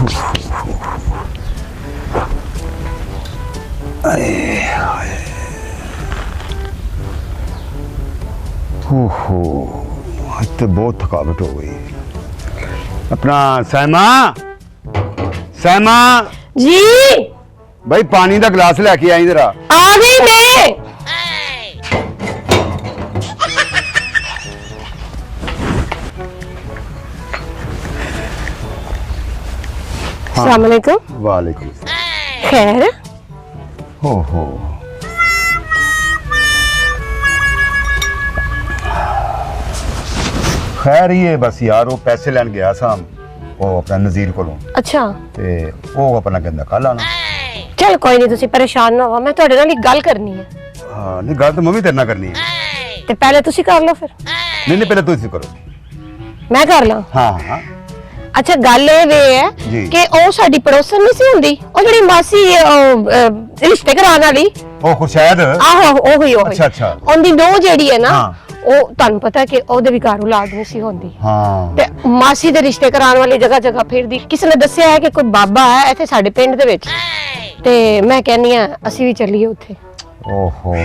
आज तो बहुत थकावट हो गई। अपना सैमा सैमा जी भाई पानी का गिलास लेके आई जरा। आ गई मैं। अस्सलाम वालेकुम। वालेकुम। खैर हो खैर ही है बस यार, वो पैसे लैन गया सा वो अपना नज़ीर को। अच्छा ते वो अपना कहंदा कल आना। चल कोई नहीं, तुसी परेशान ना हो, मैं ਤੁਹਾਡੇ ਨਾਲ एक गल करनी है। हाँ नहीं गल तो मैं भी तेरे नाल करनी है। ते पहले तुसी कर लो फिर। नहीं पहले तुसी करो। मैं कर ਲਾਂ। हाँ अच्छा गल ਇਹ ਵੇ ਹੈ ਕਿ ਉਹ ਸਾਡੀ ਪੜੋਸਣ ਨਹੀਂ ਸੀ ਹੁੰਦੀ, ਉਹ ਜਿਹੜੀ ਮਾਸੀ ਰਿਸ਼ਤੇ ਕਰਾਉਣ ਵਾਲੀ। ਉਹ ਖੁਸ਼ੈਦ। ਆਹੋ ਉਹੀ ਅੱਛਾ ਉਹਦੀ ਨੋ ਜਿਹੜੀ ਹੈ ਨਾ, ਉਹ ਤੁਹਾਨੂੰ ਪਤਾ ਕਿ ਉਹਦੇ ਵੀ ਘਰ ਔਲਾਦ ਨਹੀਂ ਸੀ ਹੁੰਦੀ। ਹਾਂ ਤੇ ਮਾਸੀ ਦੇ ਰਿਸ਼ਤੇ ਕਰਾਉਣ ਵਾਲੀ ਜਗ੍ਹਾ ਜਗ੍ਹਾ ਫਿਰਦੀ। ਕਿਸੇ ਨੇ ਦੱਸਿਆ ਹੈ ਕਿ ਕੋਈ ਬਾਬਾ ਹੈ ਇੱਥੇ ਸਾਡੇ ਪਿੰਡ ਦੇ ਵਿੱਚ, ਤੇ ਮੈਂ ਕਹਿੰਨੀ ਆ ਅਸੀਂ ਵੀ ਚੱਲੀਏ ਉੱਥੇ। ਓਹੋ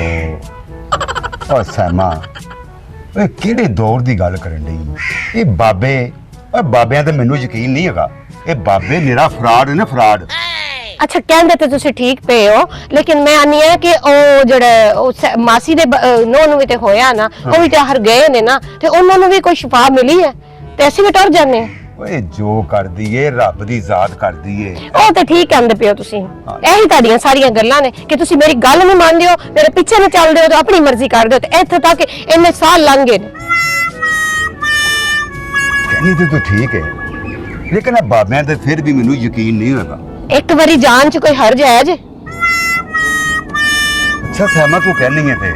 ਓ ਸੈਮਾ, ਓਏ ਕਿਹੜੇ ਦੌਰ ਦੀ ਗੱਲ ਕਰਨ ਲਈ ਇਹ ਬਾਬੇ। ਓਏ ਬਾਬਿਆਂ ਤੇ ਮੈਨੂੰ ਯਕੀਨ ਨਹੀਂ ਹੈਗਾ, ਇਹ ਬਾਬੇ ਮੇਰਾ ਫਰਾਡ ਨੇ ਫਰਾਡ। ਅੱਛਾ ਕਹਿੰਦੇ ਤੇ ਤੁਸੀਂ ਠੀਕ ਪਏ ਹੋ, ਲੇਕਿਨ ਮੈਂ ਆਨੀ ਹੈ ਕਿ ਉਹ ਜਿਹੜਾ ਮਾਸੀ ਦੇ ਨੋ ਨੂੰ ਵੀ ਤੇ ਹੋਇਆ ਨਾ, ਉਹ ਵੀ ਤੇ ਹਰ ਗਏ ਨੇ ਨਾ, ਤੇ ਉਹਨਾਂ ਨੂੰ ਵੀ ਕੋਈ ਸ਼ਿਫਾ ਮਿਲੀ ਹੈ ਤੇ ਅਸੀਂ ਵੀ ਟੁਰ ਜਾਂਦੇ ਹਾਂ। ਓਏ ਜੋ ਕਰਦੀ ਏ ਰੱਬ ਦੀ ਜ਼ਾਤ ਕਰਦੀ ਏ। ਉਹ ਤੇ ਠੀਕ ਕਹਿੰਦੇ ਪਿਓ ਤੁਸੀਂ, ਇਹੀ ਤੁਹਾਡੀਆਂ ਸਾਰੀਆਂ ਗੱਲਾਂ ਨੇ ਕਿ ਤੁਸੀਂ ਮੇਰੀ ਗੱਲ ਨਹੀਂ ਮੰਨਦੇ ਹੋ, ਮੇਰੇ ਪਿੱਛੇ ਨਹੀਂ ਚੱਲਦੇ ਹੋ, ਤੇ ਆਪਣੀ ਮਰਜ਼ੀ ਕਰਦੇ ਹੋ, ਤੇ ਇੱਥੇ ਤੱਕ ਇੰਨੇ ਸਾਲ ਲੰਘ ਗਏ ਨੇ। ਕਹਿੰਦੀ ਤੇ ਤੂੰ ਠੀਕ ਹੈ, ਲੇਕਿਨ ਇਹ ਬਾਬਿਆਂ ਤੇ ਫਿਰ ਵੀ ਮੈਨੂੰ ਯਕੀਨ ਨਹੀਂ ਹੋਏਗਾ। ਇੱਕ ਵਾਰੀ ਜਾਨ ਚ ਕੋਈ ਹਰਜ ਹੈ ਜੇ? ਅੱਛਾ ਸੈਮਾ ਤੂੰ ਕਹਿਨੀ ਹੈ ਤੇ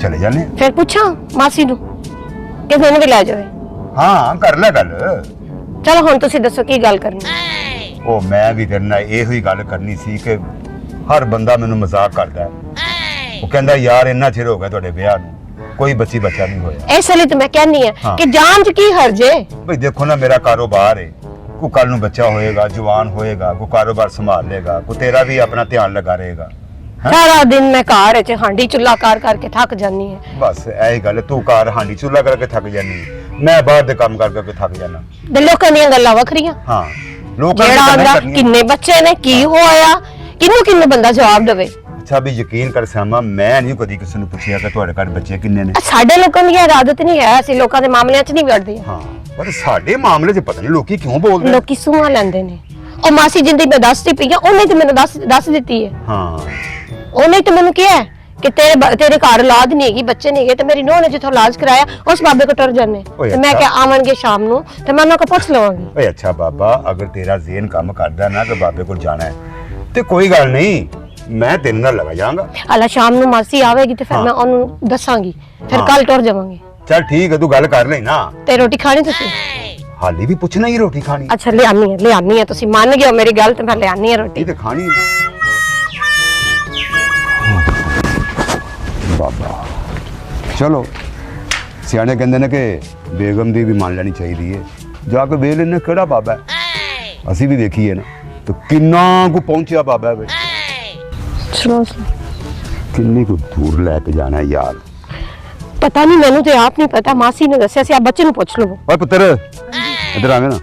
ਚਲੇ ਜਾਨੇ। ਫਿਰ ਪੁੱਛਾਂ ਮਾਸੀ ਨੂੰ ਕਿ ਮੈਨੂੰ ਵੀ ਲੈ ਜਾਵੇ। ਹਾਂ ਕਰ ਲੈ ਗੱਲ। ਚਲੋ ਹੁਣ ਤੁਸੀਂ ਦੱਸੋ ਕੀ ਗੱਲ ਕਰਨੀ। ਉਹ ਮੈਂ ਵੀ ਤੇਰੇ ਨਾਲ ਇਹੋ ਹੀ ਗੱਲ ਕਰਨੀ ਸੀ ਕਿ ਹਰ ਬੰਦਾ ਮੈਨੂੰ ਮਜ਼ਾਕ ਕਰਦਾ ਹੈ। ਉਹ ਕਹਿੰਦਾ ਯਾਰ ਇੰਨਾ ਚਿਰ ਹੋ ਗਿਆ ਤੁਹਾਡੇ ਵਿਆਹ ਨੂੰ, ਕੋਈ ਬੱਚਾ ਨਹੀਂ ਹੋਇਆ। ਇਸ ਲਈ ਤਾਂ ਮੈਂ ਕਹਿੰਨੀ ਆ ਕਿ ਜਾਨ ਚ ਕੀ ਹਰਜ ਹੈ। ਬਈ ਦੇਖੋ ਨਾ ਮੇਰਾ ਕਾਰੋਬਾਰ ਹੈ, ਕੋ ਕੱਲ ਨੂੰ ਬੱਚਾ ਹੋਏਗਾ, ਜਵਾਨ ਹੋਏਗਾ, ਕੋ ਕਾਰੋਬਾਰ ਸੰਭਾਲ ਲੇਗਾ, ਕੋ ਤੇਰਾ ਵੀ ਆਪਣਾ ਧਿਆਨ ਲਗਾ ਰਹੇਗਾ। ਸਾਰਾ ਦਿਨ ਮੈਂ ਘਰ ਚ ਹਾਂਡੀ ਚੁੱਲਾ ਕਰ ਕਰਕੇ ਥੱਕ ਜਾਨੀ ਹੈ। ਬਸ ਇਹੀ ਗੱਲ, ਤੂੰ ਘਰ ਹਾਂਡੀ ਚੁੱਲਾ ਕਰਕੇ ਥੱਕ ਜਾਨੀ, ਮੈਂ ਬਾਹਰ ਦੇ ਕੰਮ ਕਰਕੇ ਥੱਕ ਜਾਣਾ। ਤੇ ਲੋਕਾਂ ਦੀਆਂ ਗੱਲਾਂ ਵੱਖਰੀਆਂ। ਹਾਂ ਲੋਕਾਂ ਦੀਆਂ ਕਿੰਨੇ ਬੱਚੇ ਨੇ, ਕੀ ਹੋਇਆ, ਕਿਹਨੂੰ ਬੰਦਾ ਜਵਾਬ ਦੇਵੇ। ਅੱਛਾ ਵੀ ਯਕੀਨ ਕਰ ਸਾਮਾ, ਮੈਂ ਨਹੀਂ ਕਦੀ ਕਿਸੇ ਨੂੰ ਪੁੱਛਿਆ ਕਿ ਤੁਹਾਡੇ ਘਰ ਬੱਚੇ ਕਿੰਨੇ ਨੇ। ਸਾਡੇ ਲੋਕਾਂ ਦੀ ਆਦਤ ਨਹੀਂ ਹੈ, ਅਸੀਂ ਲੋਕਾਂ ਦੇ ਮਾਮਲਿਆਂ 'ਚ ਨਹੀਂ ਵੜਦੇ। ਹਾਂ ਪਰ ਸਾਡੇ ਮਾਮਲੇ 'ਚ ਪਤਾ ਨਹੀਂ ਲੋਕੀ ਕਿਉਂ ਬੋਲਦੇ। ਲੋਕੀ ਸੂਹਾਂ ਲੈਂਦੇ ਨੇ। ਉਹ ਮਾਸੀ ਜਿੰਦੀ ਮੈਂ ਦੱਸਦੀ ਪਈ ਆ, ਉਹਨੇ ਤੇ ਮੈਨੂੰ ਦੱਸ ਦਿੱਤੀ ਹੈ। ਹਾਂ ਉਹਨੇ ਤੇ ਮੈਨੂੰ ਕਿਹਾ ਕਿ ਤੇਰੇ ਘਰ ਔਲਾਦ ਨਹੀਂ ਹੈਗੀ, ਬੱਚੇ ਨਹੀਂ ਹੈਗੇ, ਤੇ ਮੇਰੀ ਨੂੰਹ ਨੇ ਜਿੱਥੋਂ ਇਲਾਜ ਕਰਾਇਆ ਉਸ ਬਾਬੇ ਕੋਲ ਟੁਰ ਜਾਨੇ। ਤੇ ਮੈਂ ਕਿਹਾ ਆਵਣਗੇ ਸ਼ਾਮ ਨੂੰ ਤੇ ਮੈਂ ਉਹਨਾਂ ਕੋਲ ਪੁੱਛ ਲਵਾਂਗੀ। ਓਏ ਅੱਛਾ ਬਾਬਾ, ਅਗਰ ਤੇਰਾ ਜ਼ੇਨ ਕੰਮ ਕਰਦਾ ਨਾ ਕਿ ਬਾਬੇ ਕੋਲ ਜਾਣਾ ਹੈ ਤੇ ਕੋਈ ਗੱਲ ਨਹੀਂ, ਮੈਂ ਤੇਰੇ ਨਾਲ ਲਗਾ ਜਾਵਾਂਗਾ। ਹਾਲਾ ਸ਼ਾਮ ਨੂੰ ਮਾਸੀ ਆਵੇਗੀ ਤੇ ਫਿਰ ਮੈਂ ਉਹਨੂੰ ਦੱਸਾਂਗੀ, ਫਿਰ ਕੱਲ ਟੁਰ ਜਾਵਾਂਗੇ। ਚੱਲ ਠੀਕ ਹੈ, ਤੂੰ ਗੱਲ ਕਰ ਲੈ ਨਾ। ਤੇ ਰੋਟੀ ਖਾਣੀ ਤੁਸੀਂ? ਹਾਲੀ ਵੀ ਪੁੱਛਣਾ ਹੀ ਰੋਟੀ ਖਾਣੀ? ਅੱਛਾ ਲਿਆਨੀ ਹੈ, ਤੁਸੀਂ ਮੰਨ ਗਏ ਹੋ ਮੇਰੀ ਗੱਲ, ਤੇ ਮੈਂ ਲਿਆਨੀ ਹੈ ਰੋਟੀ। ਇਹ ਤੇ ਖਾਣੀ ਬਾਬਾ। ਚਲੋ ਸਿਆਣੇ ਕਹਿੰਦੇ ਨੇ ਕਿ ਬੇਗਮ ਦੀ ਵੀ ਮੰਨ ਲੈਣੀ ਚਾਹੀਦੀ ਹੈ। ਜਾ ਕੇ ਵੇਖ ਲੈਣੇ ਕਿਹੜਾ ਬਾਬਾ ਹੈ, ਅਸੀਂ ਵੀ ਦੇਖੀਏ ਨਾ ਤੇ ਕਿੰਨਾ ਕੁ ਪਹੁੰਚਿਆ ਬਾਬਾ ਵਿੱਚ। ਕਿੰਨੀ ਕੁ ਦੂਰ ਲੈ ਕੇ ਜਾਣਾ ਯਾਰ, ਪਤਾ ਨਹੀਂ, ਮੈਨੂੰ ਤੇ ਆਪ ਨਹੀਂ ਪਤਾ। ਮਾਸੀ ਨੇ ਦੱਸਿਆ ਸੀ, ਆ ਬੱਚੇ ਨੂੰ ਪੁੱਛ ਲਵੋ। ਓਏ ਪੁੱਤਰ ਇੱਧਰ ਆਵੇਂ ਨਾ,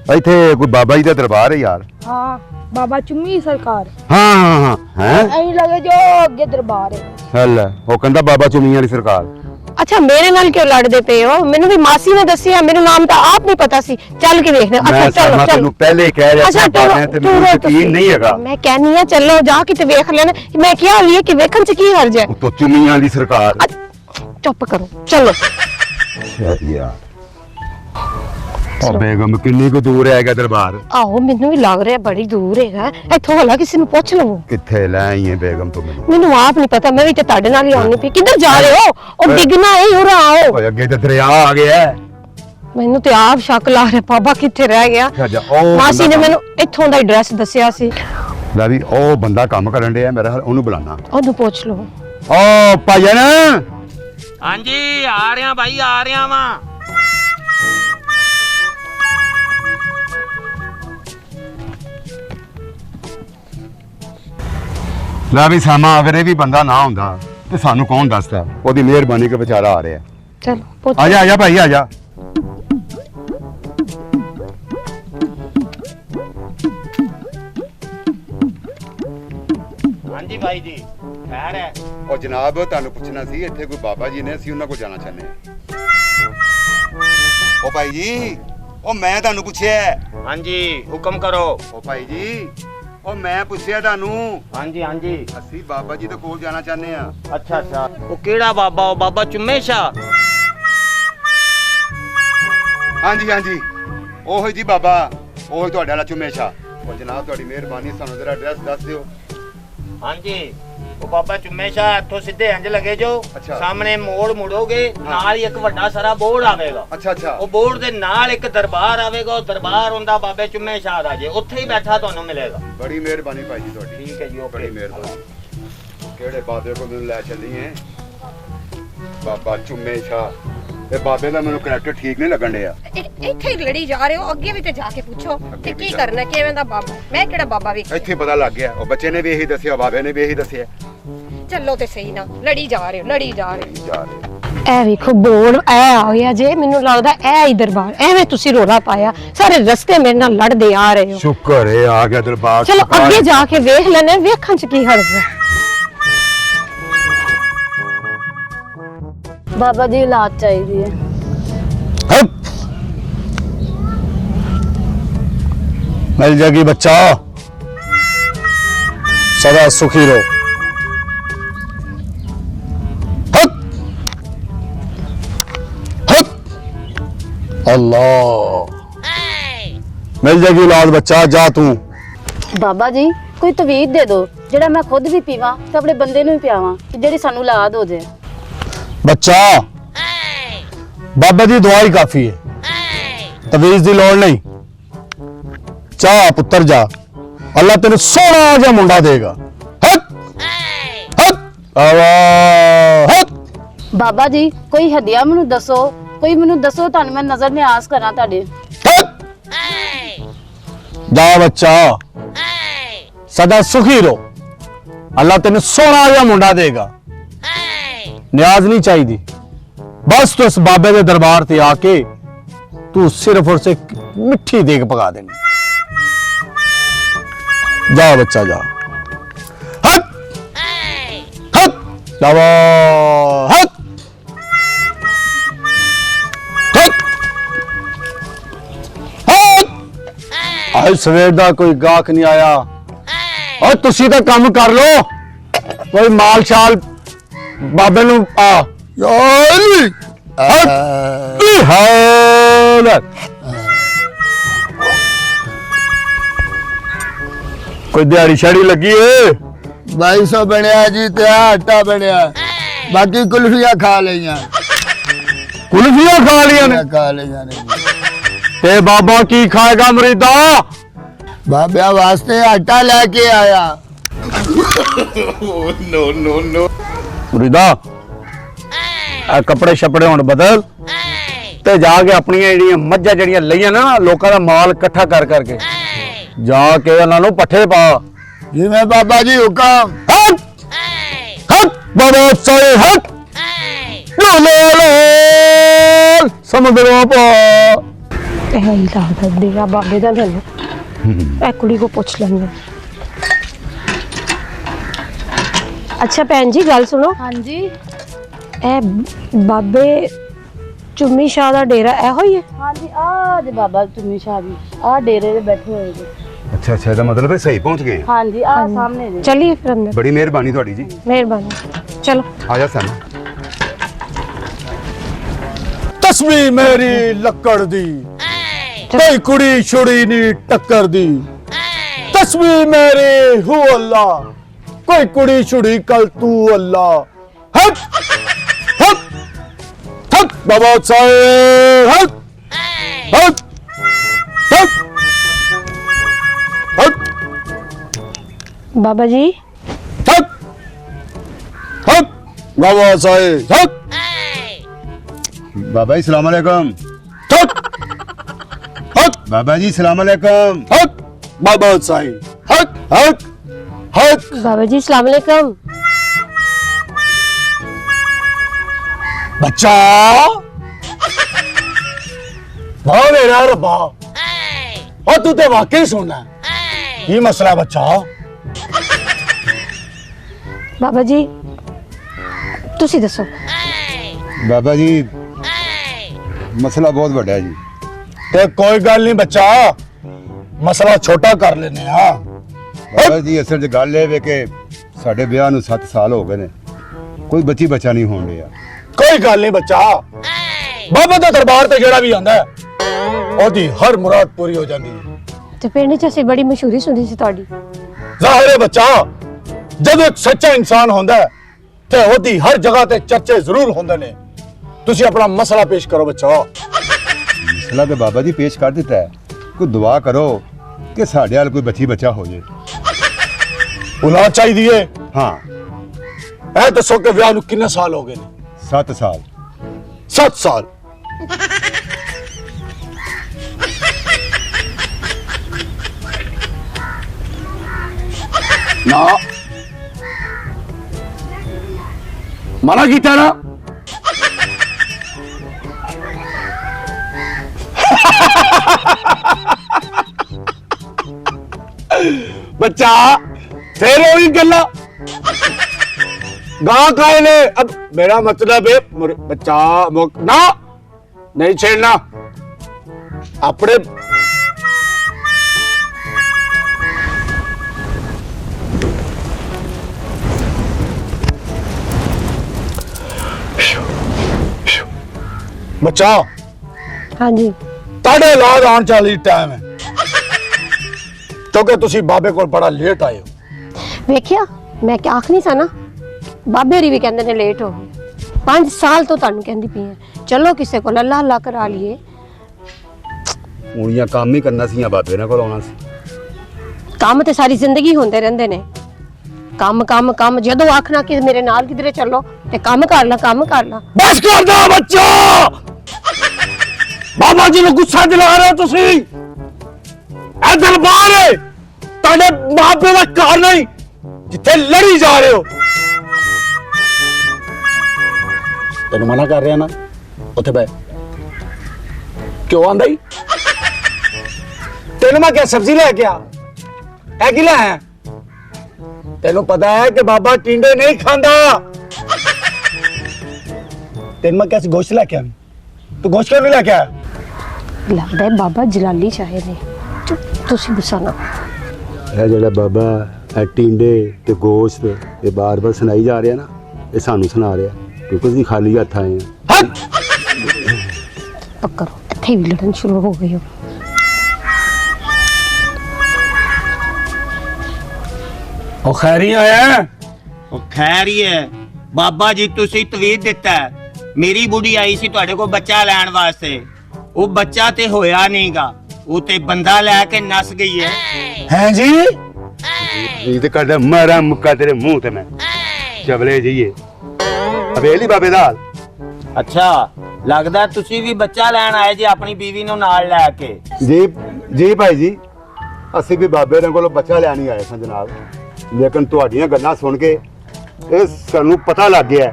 ਇੱਥੇ ਕੋਈ ਬਾਬਾ ਜੀ ਦਾ ਦਰਬਾਰ ਹੈ ਯਾਰ। हाँ बाबा चुम्मी सरकार। ਹਾਂ ਹੈ ऐ लगे जो अगे दरबार है। ਹਲ ਉਹ ਕਹਿੰਦਾ ਬਾਬਾ ਚੁਮੀਆਂ ਵਾਲੀ ਸਰਕਾਰ। ਅੱਛਾ ਮੇਰੇ ਨਾਲ ਕਿਉਂ ਲੜਦੇ ਪਏ ਹੋ? ਮੈਨੂੰ ਵੀ ਮਾਸੀ ਨੇ ਦੱਸਿਆ, ਮੈਨੂੰ ਨਾਮ ਤਾਂ ਆਪ ਨਹੀਂ ਪਤਾ ਸੀ। ਚੱਲ ਕੇ ਵੇਖਦੇ। ਅੱਛਾ ਚਲੋ ਤੈਨੂੰ ਪਹਿਲੇ ਹੀ ਕਹਿ ਰਿਹਾ ਸੀ ਬਾਬਾ ਤੇ ਮੈਨੂੰ ਯਕੀਨ ਨਹੀਂ ਹੈਗਾ। ਮੈਂ ਕਹਿੰਨੀ ਆ ਚੱਲੋ ਜਾ ਕੇ ਤੇ ਵੇਖ ਲੈਣਾ। ਮੈਂ ਕਿਹਾ ਲਈ ਕਿ ਵੇਖਣ ਚ ਕੀ ਹਰਜ ਹੈ। ਤੋ ਚੁਮੀਆਂ ਵਾਲੀ ਸਰਕਾਰ। ਚੁੱਪ ਕਰੋ ਚਲੋ। ਯਾਰ ਉਹ ਬੇਗਮ ਕਿੰਨੀ ਕੁ ਦੂਰ ਹੈਗਾ ਦਰਬਾਰ? ਆਹੋ ਮੈਨੂੰ ਵੀ ਲੱਗ ਰਿਹਾ ਬੜੀ ਦੂਰ ਹੈਗਾ। ਇੱਥੋਂ ਹਲਾ ਕਿਸੇ ਨੂੰ ਪੁੱਛ ਲਵੋ। ਕਿੱਥੇ ਲੈ ਆਈ ਹੈ ਬੇਗਮ ਤੂੰ? ਮੈਨੂੰ ਆਪ ਨਹੀਂ ਪਤਾ, ਮੈਂ ਵੀ ਤੇ ਤੁਹਾਡੇ ਨਾਲ ਹੀ ਆਉਣੀ ਪਈ। ਕਿੱਧਰ ਜਾ ਰਹੇ ਹੋ? ਉਹ ਡਿੱਗਣਾ ਹੈ, ਉਰਾ ਆਓ। ਓਏ ਅੱਗੇ ਤੇ ਦਰਿਆ ਆ ਗਿਆ। ਮੈਨੂੰ ਤੇ ਆਪ ਸ਼ੱਕ ਲਾ ਰਿਹਾ ਬਾਬਾ ਕਿੱਥੇ ਰਹਿ ਗਿਆ। ਮਾਸੀ ਨੇ ਮੈਨੂੰ ਇੱਥੋਂ ਦਾ ਐਡਰੈਸ ਦੱਸਿਆ ਸੀ। ਲੈ ਵੀ ਉਹ ਬੰਦਾ ਕੰਮ ਕਰਨ ਡਿਆ, ਮੇਰਾ ਉਹਨੂੰ ਬੁਲਾਣਾ। ਉਹਨੂੰ ਪੁੱਛ ਲਵੋ। ਓ ਭਾਈਆ ਨਾ। ਹਾਂਜੀ ਆ ਰਿਹਾ ਭਾਈ, ਆ ਰਿਹਾ ਵਾਂ। ਲੈ ਵੀ ਸਾਮਾ ਅਗਰ ਇਹ ਵੀ ਬੰਦਾ ਨਾ ਹੁੰਦਾ ਤੇ ਸਾਨੂੰ ਕੌਣ ਦੱਸਦਾ? ਉਹਦੀ ਮਿਹਰਬਾਨੀ ਕਿ ਵਿਚਾਰਾ ਆ ਰਿਹਾ। ਚਲੋ ਪੁੱਛ ਆ ਜਾ ਭਾਈ ਆ ਜਾ। ਹਾਂਜੀ ਭਾਈ ਜੀ ਖੈਰ ਹੈ। ਉਹ ਜਨਾਬ ਤੁਹਾਨੂੰ ਪੁੱਛਣਾ ਸੀ, ਇੱਥੇ ਕੋਈ ਬਾਬਾ ਜੀ ਨੇ, ਅਸੀਂ ਉਹਨਾਂ ਕੋਲ ਜਾਣਾ ਚਾਹੁੰਦੇ ਹਾਂ। ਉਹ ਭਾਈ ਜੀ, ਉਹ ਮੈਂ ਤੁਹਾਨੂੰ ਪੁੱਛਿਆ। ਹਾਂਜੀ ਹੁਕਮ ਕਰੋ। ਉਹ ਭਾਈ ਜੀ, ਉਹ ਮੈਂ ਪੁੱਛਿਆ ਤੁਹਾਨੂੰ। ਹਾਂਜੀ ਹਾਂਜੀ। ਅਸੀਂ ਬਾਬਾ ਜੀ ਦੇ ਕੋਲ ਜਾਣਾ ਚਾਹੁੰਦੇ ਆ। ਅੱਛਾ ਅੱਛਾ। ਉਹ ਕਿਹੜਾ ਬਾਬਾ? ਉਹ ਬਾਬਾ ਚੁੰਮੇ ਸ਼ਾਹ? ਹਾਂਜੀ ਹਾਂਜੀ, ਉਹੀ ਜੀ ਬਾਬਾ, ਉਹੀ ਤੁਹਾਡੇ ਵਾਲਾ ਚੁੰਮੇ ਸ਼ਾਹ। ਉਹ ਜਨਾਬ ਤੁਹਾਡੀ ਮਿਹਰਬਾਨੀ, ਸਾਨੂੰ ਜ਼ਰਾ ਐਡਰੈਸ ਦੱਸ ਦਿਓ। ਹਾਂਜੀ ਉਹ ਬਾਬਾ ਚੁੰਮੇ ਸ਼ਾਹ ਇੱਥੋਂ ਸਿੱਧੇ ਇੰਜ ਲੱਗੇ ਜੋ ਅੱਛਾ। ਸਾਹਮਣੇ ਮੋੜ ਮੁੜੋਗੇ, ਨਾਲ ਹੀ ਇੱਕ ਵੱਡਾ ਸਾਰਾ ਬੋਰਡ ਆਵੇਗਾ। ਅੱਛਾ ਅੱਛਾ। ਉਹ ਬੋਰਡ ਦੇ ਨਾਲ ਇੱਕ ਦਰਬਾਰ ਆਵੇਗਾ, ਉਹ ਦਰਬਾਰ ਹੁੰਦਾ ਬਾਬੇ ਚੁੰਮੇ ਸ਼ਾਹ ਦਾ ਜੇ, ਉੱਥੇ ਹੀ ਬੈਠਾ ਤੁਹਾਨੂੰ ਮਿਲੇਗਾ। ਬੜੀ ਮਿਹਰਬਾਨੀ ਭਾਈ ਜੀ ਤੁਹਾਡੀ। ਠੀਕ ਹੈ ਜੀ, ਓਕੇ। ਬੜੀ ਮਿਹਰਬਾਨੀ। ਕਿਹੜੇ ਬਾਬੇ ਕੋਲ ਮੈਨੂੰ ਲੈ ਚੱਲੀਏ? ਬਾਬਾ ਚੁੰਮੇ ਸ਼ਾਹ। ਇਹ ਬਾਬੇ ਦਾ ਮੈਨੂੰ ਕਰੈਕਟਰ ਠੀਕ ਨਹੀਂ ਲੱਗਣ ਡਿਆ। ਇੱਥੇ ਹੀ ਲੜੀ ਜਾ ਰਹੇ ਹੋ, ਅੱਗੇ ਵੀ ਤੇ ਜਾ ਕੇ ਪੁੱਛੋ ਕਿ ਕੀ ਕਰਨਾ, ਕਿਵੇਂ ਦਾ ਬਾਬਾ। ਮੈਂ ਕਿਹੜਾ ਬਾਬਾ ਵੇਖ? ਇੱਥੇ ਪਤਾ ਲੱਗ ਗਿਆ, ਉਹ ਬੱਚੇ ਨੇ ਵੀ ਇਹੀ ਦੱਸਿਆ, ਬਾਬੇ ਨੇ ਵੀ ਇਹੀ ਦੱਸਿਆ। ਚੱਲੋ ਤੇ ਸਹੀ ਨਾ, ਲੜੀ ਜਾ ਰਹੇ ਹੋ, ਲੜੀ ਜਾ ਰਹੇ ਹੋ। ਜਾ ਰਹੇ। ਇਹ ਵੇਖੋ ਬੋਰਡ ਐ ਹੋਇਆ ਜੇ, ਮੈਨੂੰ ਲੱਗਦਾ ਇਹ ਹੀ ਦਰਬਾਰ। ਐਵੇਂ ਤੁਸੀਂ ਰੋਲਾ ਪਾਇਆ, ਸਾਰੇ ਰਸਤੇ ਮੇਰੇ ਨਾਲ ਲੜਦੇ ਆ ਰਹੇ ਹੋ। ਸ਼ੁਕਰ ਹੈ ਆ ਗਿਆ ਦਰਬਾਰ। ਚਲੋ ਅੱਗੇ ਜਾ ਕੇ ਵੇਖ ਲੈਣੇ, ਵੇਖਣ ਚ ਕੀ ਹਰਜ ਹੈ। बाबा जी इलाज चाहिए। मिल जाएगी बच्चा, सदा सुखी रहो। अल्लाह, मिल जाएगी इलाज बच्चा, जा तू। बाबा जी कोई तवीज दे दो जेड़ा मैं खुद भी पीवा ते अपने बंदे नूं भी पियावां कि जेड़ी सानू इलाज हो जाए। बच्चा, बाबा जी दवाई काफी है, तवीज की लोड़ नहीं। जा पुत्र जा, अल्लाह तेन सोना जा मुंडा देगा। हट हट हट। बाबा जी कोई हदिया मैनू दसो, कोई मैनू दसो तानू मैं नजर न्याज करा ताडे। जा बच्चा, सदा सुखी रहो, अल्लाह तेन सोना जा मुंडा देगा। न्याज नहीं चाहिए, बस तो इस बाबे के दरबार से आके तू सिर्फ और सिर्फ मिठी देग पका देनी। जा बच्चा जा। हट हट जावा, हट हट हट। आज सवेर दा कोई गाहक नहीं आया, और तुसी तो काम कर लो, कोई माल शाल बाबे नू आ। कोई दिहाड़ी शाड़ी लगी है? 2200 बनया जी, ते आटा बनया, बाकी कुल्फियां खा लिया। कुल्फियां खा लिया ने? खा लिया ने। ते बाबा की खाएगा मरीदा? बाबा वास्ते आटा लेके आया। मुरीदा आ कपड़े शपड़े हुण बदल ते जाके अपनी ਜਿਹੜੀਆਂ ਮੱਝਾਂ ਜਿਹੜੀਆਂ ਲਈਆਂ ਨਾ ਲੋਕਾਂ ਦਾ ਮਾਲ ਇਕੱਠਾ ਕਰ ਕਰਕੇ ਜਾ ਕੇ ਉਹਨਾਂ ਨੂੰ ਪੱਠੇ ਪਾ। जिवें बाबा जी हुक्म। हट हट बाबा सारे हट। समुद्रों पा ਇਹ ਹੀ ਲੱਗਦਾ ਦੇਗਾ ਬਾਬੇ ਦਾ ਮੈਨੂੰ। ਇਹ ਕੁੜੀ ਕੋ ਪੁੱਛ ਲੈਂਦੇ। ਅੱਛਾ ਭੈਣ ਜੀ ਗੱਲ ਸੁਣੋ, हाँ जी ਇਹ ਬਾਬੇ ਚੁੰਮੀ ਸ਼ਾਹ ਦਾ ਡੇਰਾ ਇਹੋ ਹੀ ਹੈ? हाँ जी आज बाबा चुन्नी शाह जी आ डेरे पे बैठे हुए जी। ਅੱਛਾ ਅੱਛਾ, ਇਹਦਾ ਮਤਲਬ ਹੈ ਸਹੀ ਪਹੁੰਚ ਗਏ। हाँ जी आ सामने जी। ਚਲਿਏ ਫਿਰ ਅੰਦਰ। ਬੜੀ ਮਿਹਰਬਾਨੀ ਤੁਹਾਡੀ ਜੀ। ਮਿਹਰਬਾਨੀ, ਚਲੋ। ਆ ਜਾ ਸਾਮਾ। तस्वीर मेरी लक्कड़ दी, कोई कुड़ी छुड़ी नी टक्कर दी। तस्वीर मेरी हु अल्लाह, कोई कुड़ी छुड़ी कल तू अल्लाह। हट हट हट बाबा साहेब, हट हट हट हट बाबा जी हट हट बाबा साहेब, हट बाबा जी सलाम अलैकुम। हट हट बाबा जी सलाम अलैकुम। हट बाबा साहेब, हट हट हट बाबा जी अस्सलाम वालेकुम। बच्चा वाह मेरा रब्बा और तू तो वाकई सोना है। ये मसला बच्चा बाबा जी तुसी दसो। बाबा जी मसला बहुत बड़ा है जी। ते कोई गल नहीं बच्चा, मसला छोटा कर लेने हाँ। बाबा जी असल च गल है कि साडे ब्याह नूं 7 साल हो गए ने, कोई बच्ची बच्चा नहीं होण दिया। कोई गल नहीं बच्चा, बाबा दा दरबार ते जेड़ा भी आंदा है ओदी हर मुराद पूरी हो जाती है। ते पिंड च असीं बड़ी मशहूरी सुनी सी तुहाडी। जाहिर है बच्चा, जब एक सच्चा इंसान होंदा है ते ओदी हर जगह ते चर्चे जरूर होंदे ने। तुसी अपना मसला पेश करो बच्चा। मसला तो बाबा जी पेश कर दिता है, कोई दुआ करो कि साडे हाल कोई बच्ची बच्चा हो जाए। औलाद चाहिए? हाँ ऐ दसो कि विआह नूं किन्ने साल हो गए ने? 7 साल। 7 साल। ना मना कीता ना? बच्चा फिर वही गल्ला गा खाए ने। अब मेरा मतलब है बच्चा ना नहीं छेड़ना अपने। बच्चा हाँ जी ताड़े लाद आने चाली टाइम है क्योंकि तुसी बाबे को बड़ा लेट आए हो। वेखिया मैं क्या आखनी सा ना, बाबे होरी भी कहंदे ने लेट हो गए। 5 साल तो तुहानू कहंदी पई है चलो किसे को अल्लाह अल्लाह करा लिए। उनियां काम ही करना सी, बाबे ने कोल आउणा सी। काम ते सारी जिंदगी होंदे रहंदे ने। काम काम काम जदों आखना कि मेरे नाल किधरे चलो ते काम कर ला काम कर ला। बस कर दो बच्चा, बाबा जी ने गुस्सा दिला रहे हो तुसी। ए दरबार है ताड़े बाबे दा घर नहीं जिथे लड़ी जा रहे हो। तेन मना कर रहा ना उथे बह क्यों आंदा ही? तेन मैं क्या सब्जी लेके आ है कि है? तेन पता है कि बाबा टिंडे नहीं खांदा। तेन मैं कैसे गोश्त लेके आ? तू गोश्त क्यों नहीं लेके आया? लगदा है बाबा जलाली चाहे ने। तुसी गुस्सा ना। ਇਹ ਜਿਹੜਾ ਬਾਬਾ ਇਹ ਟਿੰਡੇ ਤੇ ਗੋਸ਼ਤ ਇਹ ਬਾਰ-ਬਾਰ ਸੁਣਾਈ ਜਾ ਰਿਹਾ ਨਾ, ਇਹ ਸਾਨੂੰ ਸੁਣਾ ਰਿਹਾ ਕਿਉਂਕਿ ਅਸੀਂ ਖਾਲੀ ਹੱਥ ਆਏ ਹਾਂ। हट! पक्करो इत्थे भी लड़न शुरू हो गई हो। ਉਹ ਖੈਰੀ ਆਇਆ? ਉਹ ਖੈਰ ਹੀ ਹੈ ਬਾਬਾ ਜੀ, ਤੁਸੀਂ ਤਵੀਤ ਦਿੱਤਾ ਹੈ। ਮੇਰੀ ਬੁੜੀ ਆਈ ਸੀ ਤੁਹਾਡੇ ਕੋਲ ਬੱਚਾ ਲੈਣ ਵਾਸਤੇ, ਉਹ ਬੱਚਾ ਤੇ ਹੋਇਆ ਨਹੀਂਗਾ, ਉਹ ਤੇ ਬੰਦਾ ਲੈ ਕੇ ਨਸ ਗਈ ਹੈ। हैं जी? ਇਹ ਤੇ ਕਰਦਾ ਮਾਰਾ ਮੁੱਕਾ ਤੇਰੇ ਮੂੰਹ ਤੇ ਮੈਂ ਚਵਲੇ ਜਈਏ ਹਵੇਲੀ ਬਾਬੇ ਦਾ ਹਾਲ। ਅੱਛਾ ਲੱਗਦਾ ਤੁਸੀਂ ਵੀ ਬੱਚਾ ਲੈਣ ਆਏ ਜੀ ਆਪਣੀ ਬੀਵੀ ਨੂੰ ਨਾਲ ਲੈ ਕੇ। ਜੀ ਜੀ ਭਾਈ ਜੀ, ਅਸੀਂ ਵੀ ਬਾਬੇ ਦੇ ਕੋਲੋਂ ਬੱਚਾ ਲੈਣ ਹੀ ਆਏ ਸਾਂ ਜਨਾਬ, ਲੇਕਿਨ ਤੁਹਾਡੀਆਂ ਗੱਲਾਂ ਸੁਣ ਕੇ ਇਹ ਸਾਨੂੰ ਪਤਾ ਲੱਗ ਗਿਆ।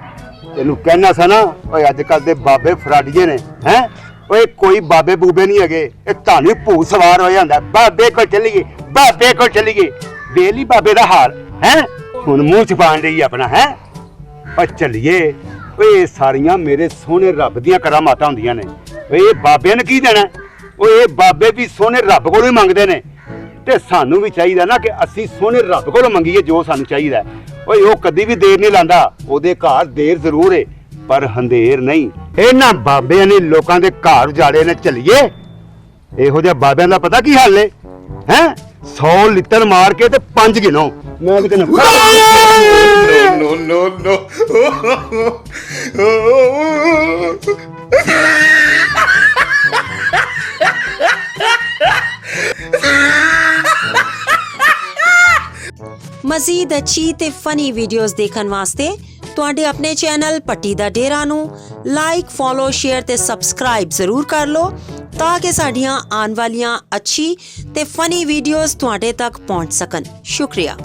ਤੈਨੂੰ ਕਹਿਣਾ ਸੀ ਨਾ ਓਏ ਅੱਜ ਕੱਲ ਦੇ ਬਾਬੇ ਫਰਾਡੀਏ ਨੇ ਹੈ। ਓਏ ਕੋਈ ਬਾਬੇ ਬੂਬੇ ਨਹੀਂ ਹੈਗੇ, ਇਹ ਤੁਹਾਨੂੰ ਭੂਤ ਸਵਾਰ ਹੋ ਜਾਂਦਾ। ਬਾਬੇ ਕੋਲ ਚੱਲੀਏ ਬਾਬੇ ਕੋਲ ਚੱਲੀਏ, ਵੇਲੀ ਬਾਬੇ ਦਾ ਹਾਲ ਹੈ। ਹੁਣ ਮੂੰਹ ਛਪਾਣ ਰਹੀ ਆਪਣਾ ਹੈ। ਓ ਚੱਲੀਏ ਓਏ, ਸਾਰੀਆਂ ਮੇਰੇ ਸੋਹਣੇ ਰੱਬ ਦੀਆਂ ਕਰਾਮਾਤਾਂ ਹੁੰਦੀਆਂ ਨੇ। ਓਏ ਇਹ ਬਾਬਿਆਂ ਨੇ ਕੀ ਦੇਣਾ? ਓਏ ਇਹ ਬਾਬੇ ਵੀ ਸੋਹਣੇ ਰੱਬ ਕੋਲੋਂ ਹੀ ਮੰਗਦੇ ਨੇ ਤੇ ਸਾਨੂੰ ਵੀ ਚਾਹੀਦਾ ਨਾ ਕਿ ਅਸੀਂ ਸੋਹਣੇ ਰੱਬ ਕੋਲੋਂ ਮੰਗੀਏ ਜੋ ਸਾਨੂੰ ਚਾਹੀਦਾ। ਓਏ ਉਹ ਕਦੀ ਵੀ ਦੇਰ ਨਹੀਂ ਲਾਂਦਾ, ਉਹਦੇ ਘਰ ਦੇਰ ਜ਼ਰੂਰ ਏ ਪਰ ਹੰਦੇਰ ਨਹੀਂ। ਇਹਨਾਂ ਬਾਬਿਆਂ ਨੇ ਲੋਕਾਂ ਦੇ ਘਰ ਉਜਾੜੇ ਨੇ। ਚੱਲੀਏ, ਇਹੋ ਜਿਹੇ ਬਾਬਿਆਂ ਦਾ ਪਤਾ ਕੀ ਹਾਲ ਏ ਹੈ। 100 ਲਿੱਤਰ ਮਾਰ ਕੇ ਤੇ 5 ਗਿਣੋ। ਮੈਂ ਤੇ ਕਹਿੰਦਾ No, no, no. ਮਜ਼ੀਦ ਅੱਛੀ ਤੇ ਫਨੀ ਵੀਡੀਓਜ਼ ਦੇਖਣ ਵਾਸਤੇ ਤੁਹਾਡੇ ਆਪਣੇ ਚੈਨਲ ਪੱਟੀ ਦਾ ਡੇਰਾ ਨੂੰ ਲਾਈਕ, ਫੋਲੋ, ਸ਼ੇਅਰ ਤੇ ਸਬਸਕ੍ਰਾਈਬ ਜ਼ਰੂਰ ਕਰ ਲਓ ਤਾਂ ਕਿ ਸਾਡੀਆਂ ਆਉਣ ਵਾਲੀਆਂ ਅੱਛੀ ਤੇ ਫਨੀ ਵੀਡੀਓਜ਼ ਤੁਹਾਡੇ ਤੱਕ ਪਹੁੰਚ ਸਕਣ। ਸ਼ੁਕਰੀਆ।